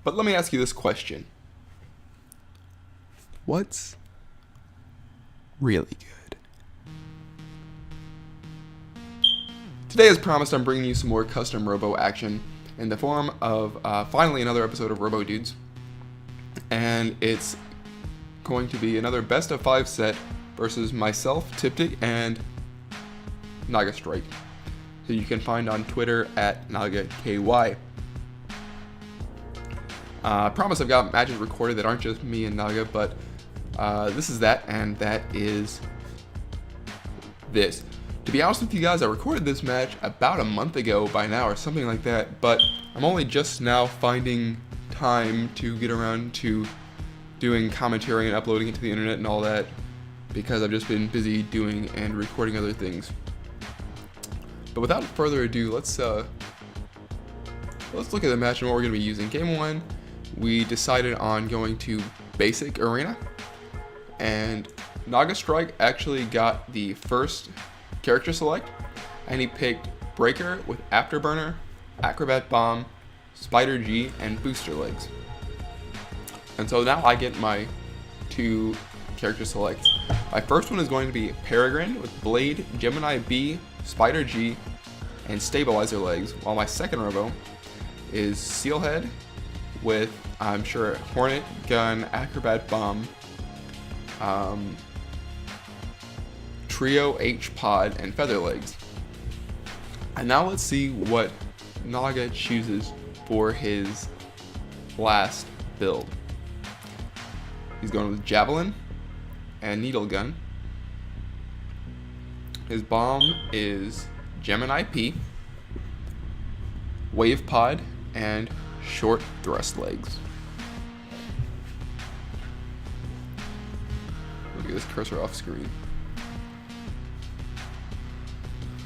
But let me ask you this question. What's really good? Today, as promised, I'm bringing you some more Custom Robo action in the form of finally another episode of Robo Dudes. And it's going to be another best of 5 set versus myself, TipDik, and Nagastrike, who you can find on Twitter at NagaKY. I promise I've got matches recorded that aren't just me and Naga, but this is that, and that is this. To be honest with you guys, I recorded this match about a month ago by now or something like that, but I'm only just now finding time to get around to doing commentary and uploading it to the internet and all that, because I've just been busy doing and recording other things. But without further ado, let's look at the match and what we're going to be using. Game 1, we decided on going to Basic Arena, and Nagastrike actually got the first character select, and he picked Breaker with Afterburner, Acrobat Bomb, Spider G, and Booster Legs. And so now I get my 2 character selects. My first one is going to be Peregrine with Blade, Gemini B, Spider G, and Stabilizer Legs, while my second Robo is Sealhead with, I'm sure, Hornet Gun, Acrobat Bomb, Trio H Pod, and Feather Legs. And now let's see what Naga chooses for his last build. He's going with Javelin and Needle Gun. His bomb is Gemini P, Wave Pod, and Short Thrust Legs. Look at this cursor off screen.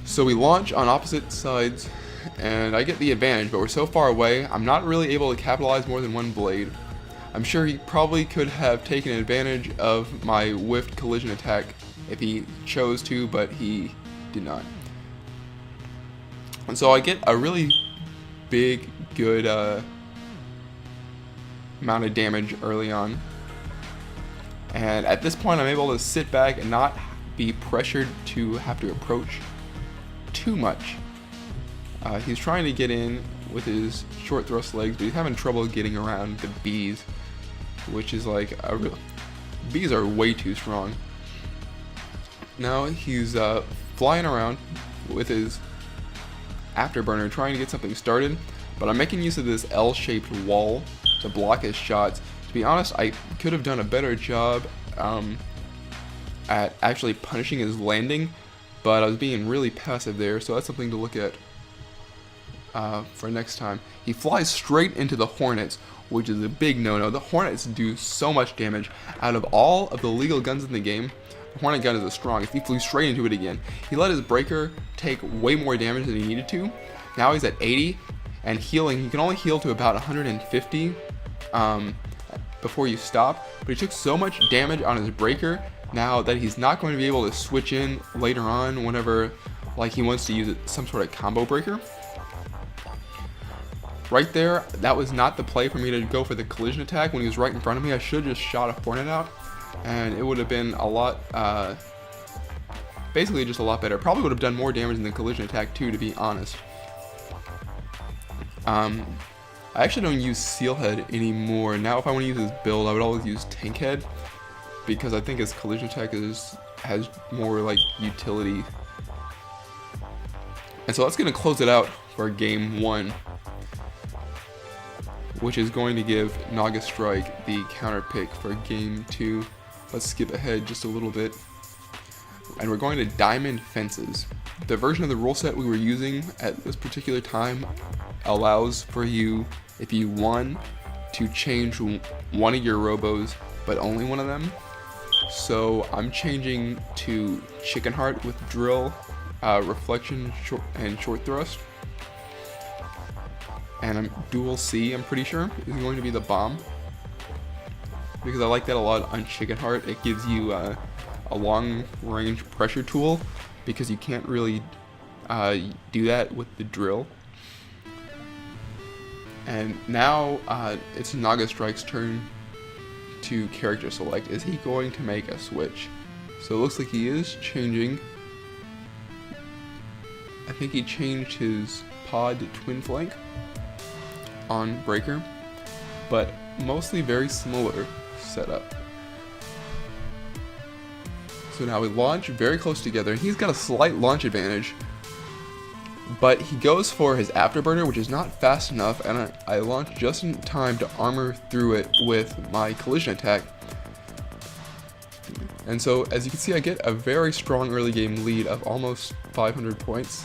So we launch on opposite sides, and I get the advantage, but we're so far away, I'm not really able to capitalize more than one blade. I'm sure he probably could have taken advantage of my whiffed collision attack if he chose to, but he did not. And so I get a really big, good amount of damage early on. And at this point, I'm able to sit back and not be pressured to have to approach too much. He's trying to get in with his short thrust legs, but he's having trouble getting around the bees, which is like a real... Bees are way too strong. Now he's flying around with his Afterburner trying to get something started, but I'm making use of this L-shaped wall to block his shots. To be honest, I could have done a better job at actually punishing his landing, but I was being really passive there, so that's something to look at for next time. He flies straight into the Hornets, which is a big no-no. The Hornets do so much damage. Out of all of the legal guns in the game, the Hornet gun is the strongest. He flew straight into it again. He let his Breaker take way more damage than he needed to. Now he's at 80, and healing, he can only heal to about 150 before you stop, but he took so much damage on his Breaker now that he's not going to be able to switch in later on whenever like he wants to use some sort of combo breaker. Right there, that was not the play for me to go for the collision attack when he was right in front of me. I should have just shot a Hornet out, and it would have been a lot, basically just a lot better. Probably would have done more damage than the collision attack too, to be honest. I actually don't use Sealhead anymore. Now if I want to use his build, I would always use Tankhead, because I think his collision attack has more like utility. And so that's going to close it out for game 1, which is going to give Nagastrike the counter pick for game 2. Let's skip ahead just a little bit, and we're going to Diamond Fences. The version of the rule set we were using at this particular time allows for you, if you won, to change one of your Robos, but only one of them. So I'm changing to Chicken Heart with Drill, Reflection, and Short Thrust. And Dual C, I'm pretty sure, is going to be the bomb, because I like that a lot on Chicken Heart. It gives you a long range pressure tool, because you can't really do that with the drill. And now it's Nagastrike's turn to character select. Is he going to make a switch? So it looks like he is changing. I think he changed his pod to twin flank on breaker, but mostly very similar setup. So now we launch very close together, and he's got a slight launch advantage, but he goes for his afterburner, which is not fast enough, and I launch just in time to armor through it with my collision attack. And so, as you can see, I get a very strong early game lead of almost 500 points.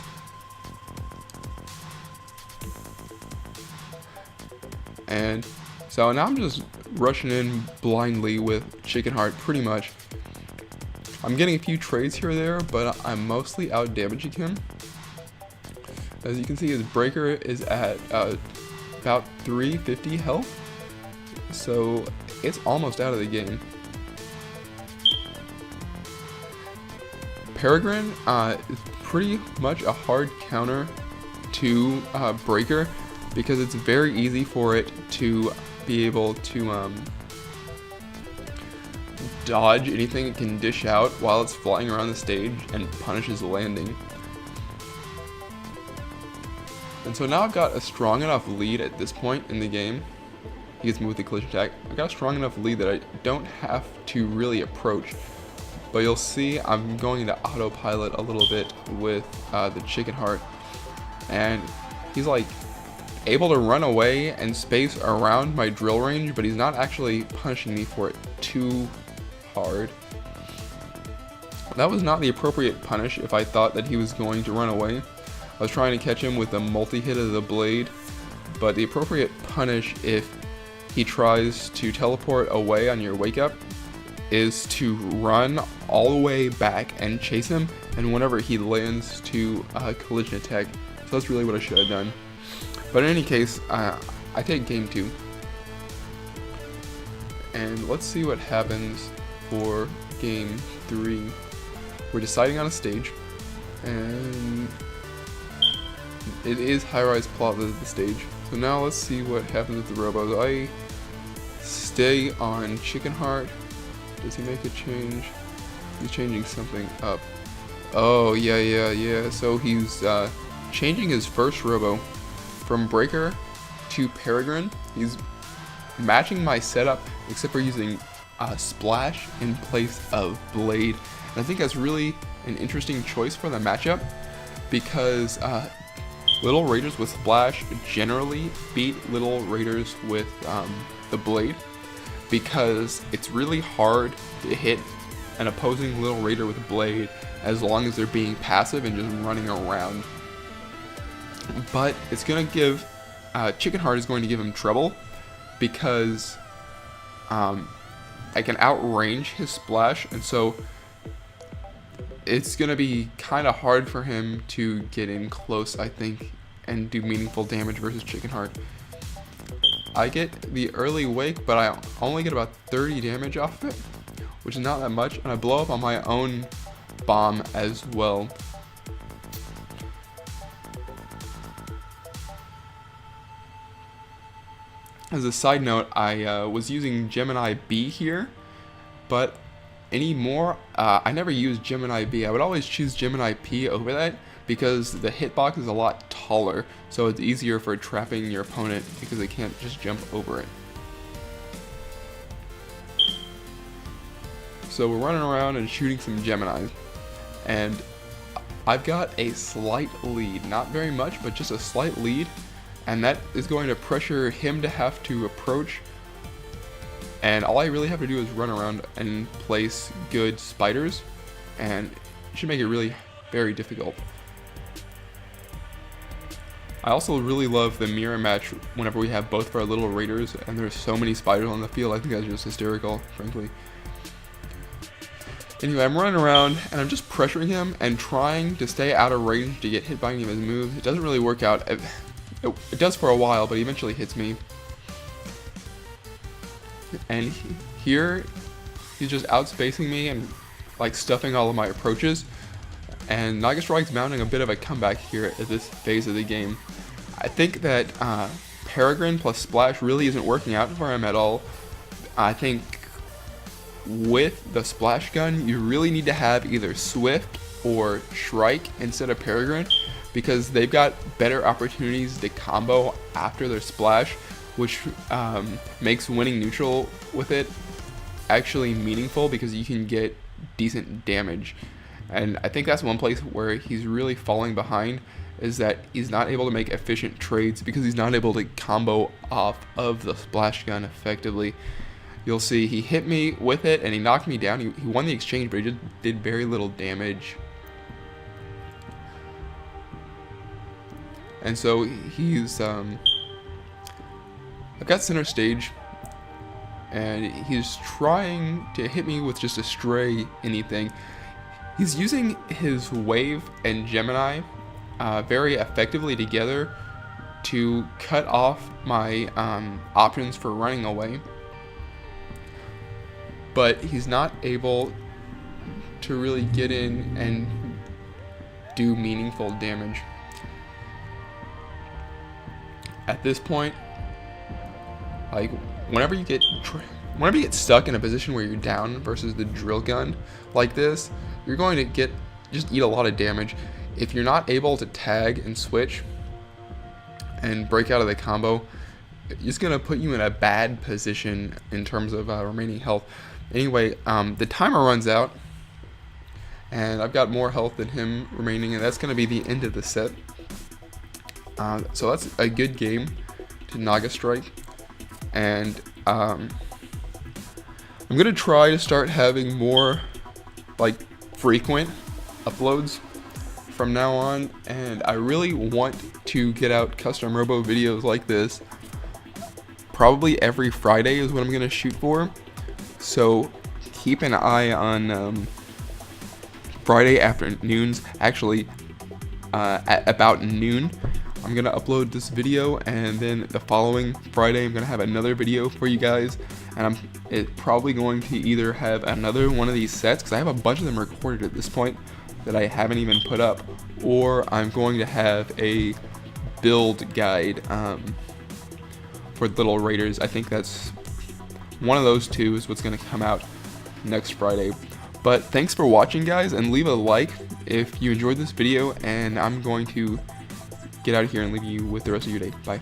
And so now I'm just rushing in blindly with Chicken Heart, pretty much. I'm getting a few trades here or there, but I'm mostly out damaging him. As you can see, his breaker is at about 350 health, so it's almost out of the game. Peregrine is pretty much a hard counter to breaker, because it's very easy for it to be able to dodge anything it can dish out while it's flying around the stage and punishes the landing. And so now I've got a strong enough lead at this point in the game. He gets me with the collision attack. I've got a strong enough lead that I don't have to really approach. But you'll see I'm going into autopilot a little bit with the Chicken Heart. And he's like able to run away and space around my drill range, but he's not actually punishing me for it too hard. That was not the appropriate punish if I thought that he was going to run away. I was trying to catch him with a multi-hit of the blade, but the appropriate punish if he tries to teleport away on your wake up is to run all the way back and chase him, and whenever he lands to collision attack. So that's really what I should have done. But in any case, I take game 2. And let's see what happens for game 3. We're deciding on a stage, and it is high-rise plaza the stage. So now let's see what happens with the Robos. I stay on Chicken Heart. Does he make a change? He's changing something up. Oh, yeah. So he's changing his first Robo from Breaker to Peregrine. He's matching my setup, except for using Splash in place of Blade. And I think that's really an interesting choice for the matchup, because Little Raiders with Splash generally beat Little Raiders with the Blade, because it's really hard to hit an opposing Little Raider with Blade as long as they're being passive and just running around. But it's going to give Chicken Heart is going to give him trouble, because I can outrange his Splash, and so it's going to be kind of hard for him to get in close, I think, and do meaningful damage versus Chicken Heart. I get the early wake, but I only get about 30 damage off of it, which is not that much, and I blow up on my own bomb as well. As a side note, I was using Gemini B here, but anymore, I never used Gemini B. I would always choose Gemini P over that, because the hitbox is a lot taller, so it's easier for trapping your opponent because they can't just jump over it. So we're running around and shooting some Geminis, and I've got a slight lead, not very much, but just a slight lead, and that is going to pressure him to have to approach, and all I really have to do is run around and place good spiders, and it should make it really very difficult. I also really love the mirror match whenever we have both of our Little Raiders and there's so many spiders on the field. I think that's just hysterical, frankly. Anyway, I'm running around and I'm just pressuring him and trying to stay out of range to get hit by any of his moves. It doesn't really work out. It does for a while, but he eventually hits me. And here, he's just outspacing me and like stuffing all of my approaches. And Nagastrike's mounting a bit of a comeback here at this phase of the game. I think that Peregrine plus Splash really isn't working out for him at all. I think with the Splash Gun, you really need to have either Swift or Shrike instead of Peregrine, because they've got better opportunities to combo after their Splash, which makes winning neutral with it actually meaningful, because you can get decent damage. And I think that's one place where he's really falling behind, is that he's not able to make efficient trades because he's not able to combo off of the Splash Gun effectively. You'll see he hit me with it and he knocked me down. He won the exchange, but he just did very little damage. And so he's I've got center stage, and he's trying to hit me with just a stray anything. He's using his Wave and Gemini very effectively together to cut off my options for running away, but he's not able to really get in and do meaningful damage. At this point, like, whenever you get stuck in a position where you're down versus the drill gun like this, you're going to just eat a lot of damage. If you're not able to tag and switch and break out of the combo, it's going to put you in a bad position in terms of remaining health. Anyway, the timer runs out, and I've got more health than him remaining, and that's going to be the end of the set. So that's a good game to Nagastrike, and I'm going to try to start having more like frequent uploads from now on, and I really want to get out Custom Robo videos like this. Probably every Friday is what I'm going to shoot for, so keep an eye on Friday afternoons. Actually, at about noon, I'm going to upload this video, and then the following Friday I'm going to have another video for you guys, and it's probably going to either have another one of these sets, because I have a bunch of them recorded at this point that I haven't even put up, or I'm going to have a build guide for Little Raiders. I think that's one of those two is what's going to come out next Friday. But thanks for watching, guys, and leave a like if you enjoyed this video, and I'm going to get out of here and leave you with the rest of your day. Bye.